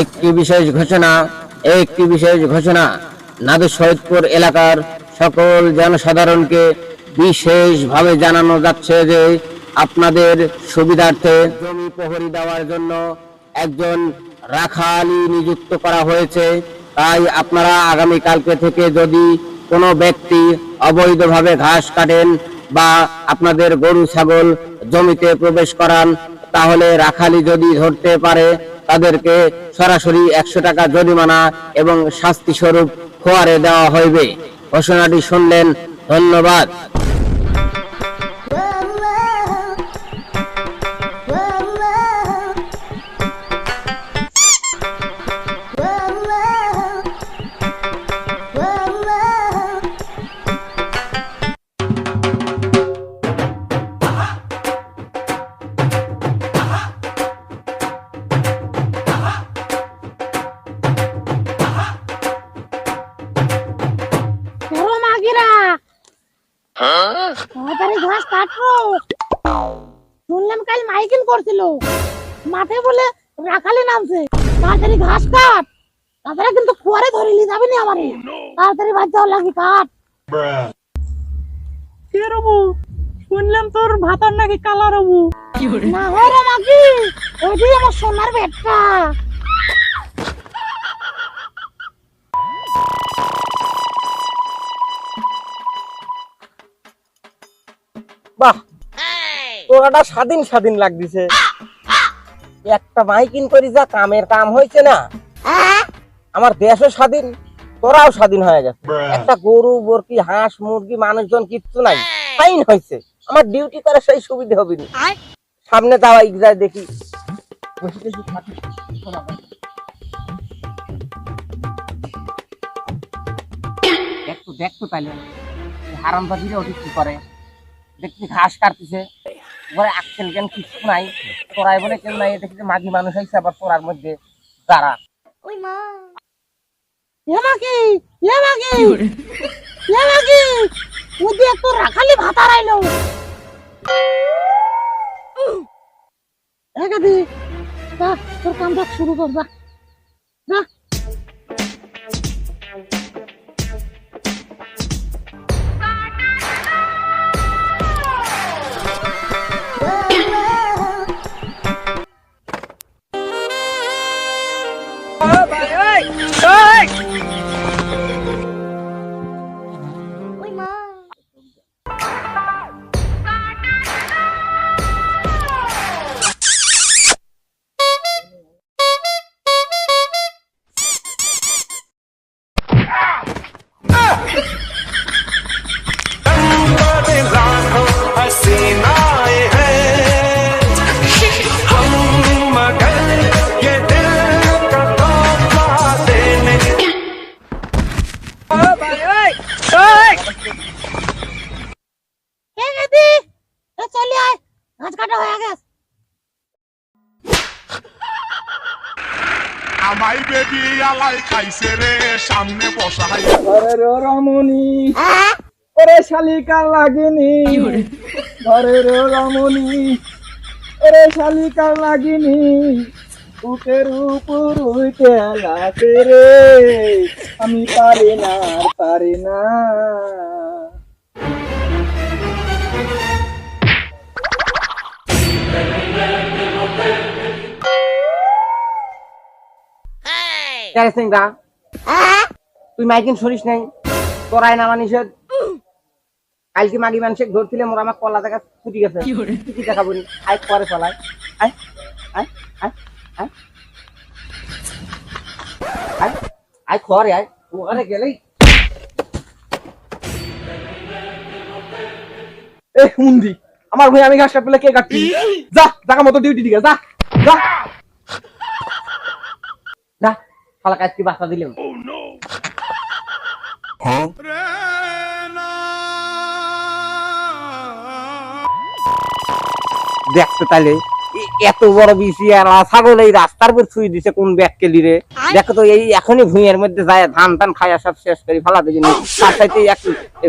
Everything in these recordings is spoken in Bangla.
একটি বিশেষ ঘোষণা নাদু শহীদপুর এলাকার সকল জনসাধারণকে বিশেষভাবে জানানো যাচ্ছে যে আপনাদের সুবিধার্থে জমি প্রহরী দেওয়ার জন্য একজন রাখালি নিযুক্ত করা হয়েছে। তাই আপনারা আগামীকালকে থেকে যদি কোনো ব্যক্তি অবৈধভাবে ঘাস কাটেন বা আপনাদের গরু ছাগল জমিতে প্রবেশ করান, তাহলে রাখালি যদি ধরতে পারে তাদেরকে সরাসরি 100 টাকা জরিমানা এবং শাস্তি স্বরূপ খোয়ারে দেওয়া হইবে। ঘোষণাটি শুনলেন, ধন্যবাদ। ঘাস কাটবো শুনলাম কাল মাইকিং করছিল, মাঠে বলে রাখালি নামছে। তাড়াতাড়ি ঘাস কাট, তাছাড়া কিন্তু খোয়ারে ধরে নিয়ে যাবে না আমারে। তাড়াতাড়ি বাদ যাওয়া লাগবে, কাট। কে রবু? শুনলাম তোর ভাতার নাকি কালা রবু। না হয় রে মাগি, ওইটাই আমার সোনার বেটা। বাহ, তোরাটা স্বাধীন স্বাধীন লাগতেছে। একটা মাইকিন করি যা কামের কাম হয়েছে না, আমার দেশও স্বাধীন, তোরাও স্বাধীন হয়ে গেছে। একটা গরু বরকি হাঁস মুরগি মানুষজন কিচ্ছু নাই, ফাইন হয়েছে। আমার ডিউটি করে সেই সুবিধা হবে না। সামনে যাওয়া যায় দেখি। দেখতো তাইলে হারামজাদিরা ওটি কি করে, দেখছি ঘাস কাটতেছে, ঘরে আক্কেল জ্ঞান কিছু নাই। তোরাই বলে কেউ নাই, দেখছি মাগি মানুষ হয়েছে আবার তোরার মধ্যে যারা। রাখালি ভাতার আইলো। তোর কামটা শুরু কর, যা। আমাই বেবি আলাই খাইছে রে সামনে বসাই। ঘরের রমণী ওরে শালিকা লাগিনি, ঘরের রমণী ওরে শালিকা লাগিনি, বুকের উপর উঠে লাগে রে, আমি পারি না পারি না। তুই মাইকিন শুনিস নাই? তোরাই নামা নিষেধ। কালকে মাগি মানুষ ধরছিলে, মোর আমার কলা দেখা ছুটি গেছে, ছুটি দেখাবো নি। আয় পরে চলাই, আয় আয় আয় আয় আয় আয় খরে আয়, ওখানে গেলেই মুন্দি আমার ভাই, আমি ঘাস কাটলে কে কাটছি? যা জায়গা মতো ডিউটি দিকে যা যা যা, শালা কাজ কি বাস্তা দিলেন। দেখতে তাইলে এত বড় বিশি আর ছাগল এই রাস্তার উপর ছুঁই দিছে কোন ব্যাগকে লিরে। দেখো তো এই এখনই ভুঁইয়ের মধ্যে যায় ধান টান খাইয়া সব শেষ করে ফেলা দিবি। তার সাথে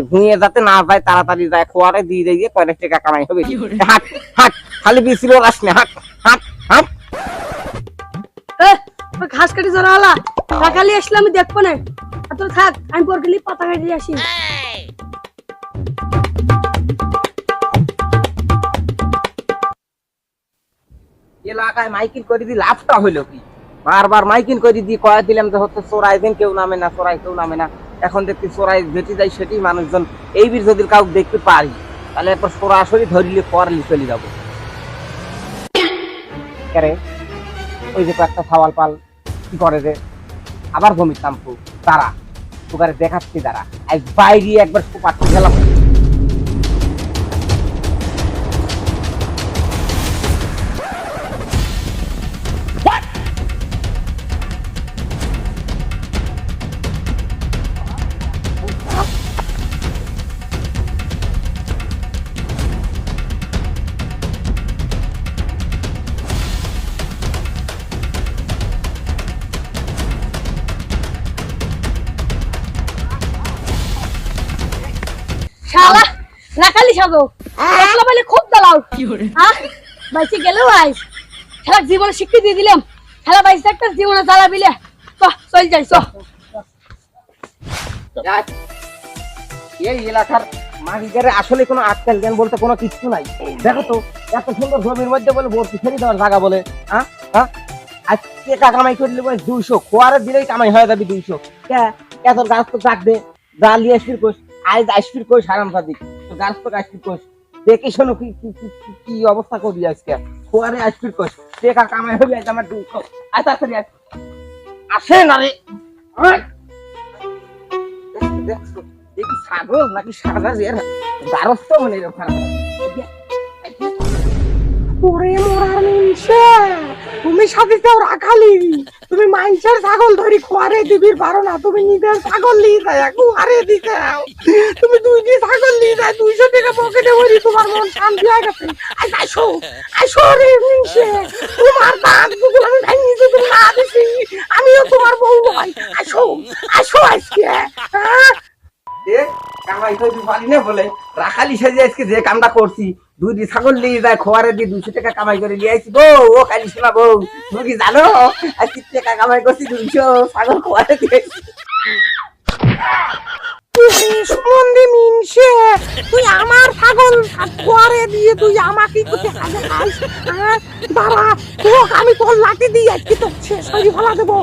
ভুঁইয়ে যাতে না যায়, তাড়াতাড়ি যায় খোয়ারে দিয়ে দিয়ে কয়েক টাকা কামাই হবে। হাট হাট, খালি বিশি লোক আসনে, হাট হাট হাট। ঘাস কাটি ধরা হলা রাখালি আসলে আমি দেখবো না আর তোর থাক আমি পর গেলি পাতা কাটিয়ে আসি এলাকায় মাইকিং করে দি লাভটা হইলো কি? বারবার মাইকিং করে দি কয়া দিলাম যে হচ্ছে চোরাই দিন কেউ নামে না, চোরাই কেউ নামে না। এখন দেখছি চোরাই যেটি যাই সেটি মানুষজন এই বীর যদি কাউকে দেখতে পারি তাহলে এরপর সরাসরি ধরিলে করলি চলে যাবো। কেরে ওই যে কয়েকটা সাওয়াল পাল কি করে যে আবার ভূমির তাম্পু তারা তোকারে দেখাচ্ছি তারা আজ বাইরে একবার পাঠতে গেলাম। শালা রাখালি সাজো একলা বলে খুব দালাও হ্যাঁ বাইসে গেলেও আইস খেলা জীবনে শিক্ষা দিয়ে দিলাম খেলা বাইসে একটা জীবনে জ্বালা বিলে চল যাই চ এই এলাকার মালিকের আসলে কোনো আজকাল জ্ঞান বলতে কোনো কিছু নাই। দেখো তো এত সুন্দর জমির মধ্যে বলে ভর্তি ফেরি দেওয়ার জায়গা বলে হ্যাঁ হ্যাঁ আজ টাকা কামাই করলে বলে 200 খোয়ারে দিলেই কামাই হয়ে যাবে 200। এত গাছ তো ডাক দে ডালি আসবির কোষ আজ আসবির কোষ হারাম সাদিক তো গাছ তো আসবির কোষ দেখি শোনো কি কি অবস্থা করবি আজকে খোয়ারে আসবির কোষ টাকা কামাই হবে আজ আমার 200 আজ তাড়াতাড়ি আসে না রে দেখো দেখি ছাগল নাকি সাদা এর দ্বারস্থ মনে খারাপ। ওরে মোরার মিনসে তুমি সাথে যাও রাখালি তুমি মাইনসের ছাগল ধরি খোয়ারে দিবির পারো না তুমি নিজের ছাগল নিয়ে যায় খোয়ারে দিতে তুমি দুইটি ছাগল নিয়ে যায় 200 টাকা পকেটে ভরি তোমার মন শান্তি হয়ে গেছে আসো আসো রে মিনসে তোমার দাঁত গুলো আমি ভাঙি যদি না দিছি আমিও তোমার বউ ভাই আসো আসো আজকে হ্যাঁ কামাই করতে পারি না বলে রাখালি সেজে আজকে যে কামটা করছি দুইটি ছাগল নিয়ে যায় খোয়ারে দিয়ে 200 টাকা কামাই করে নিয়ে আসছি বউ ও খালি শোনা বউ তুমি কি জানো আজকে টাকা কামাই করছি 200 ছাগল খোয়ারে দিয়েছি। সুমন্দি মিনসে তুই আমার ছাগল খোয়ারে দিয়ে তুই আমাকে করতে কাজে খাস দাঁড়া তোকে আমি তোর লাঠি দিয়ে আজকে তো শেষ হয়ে ফেলা দেবো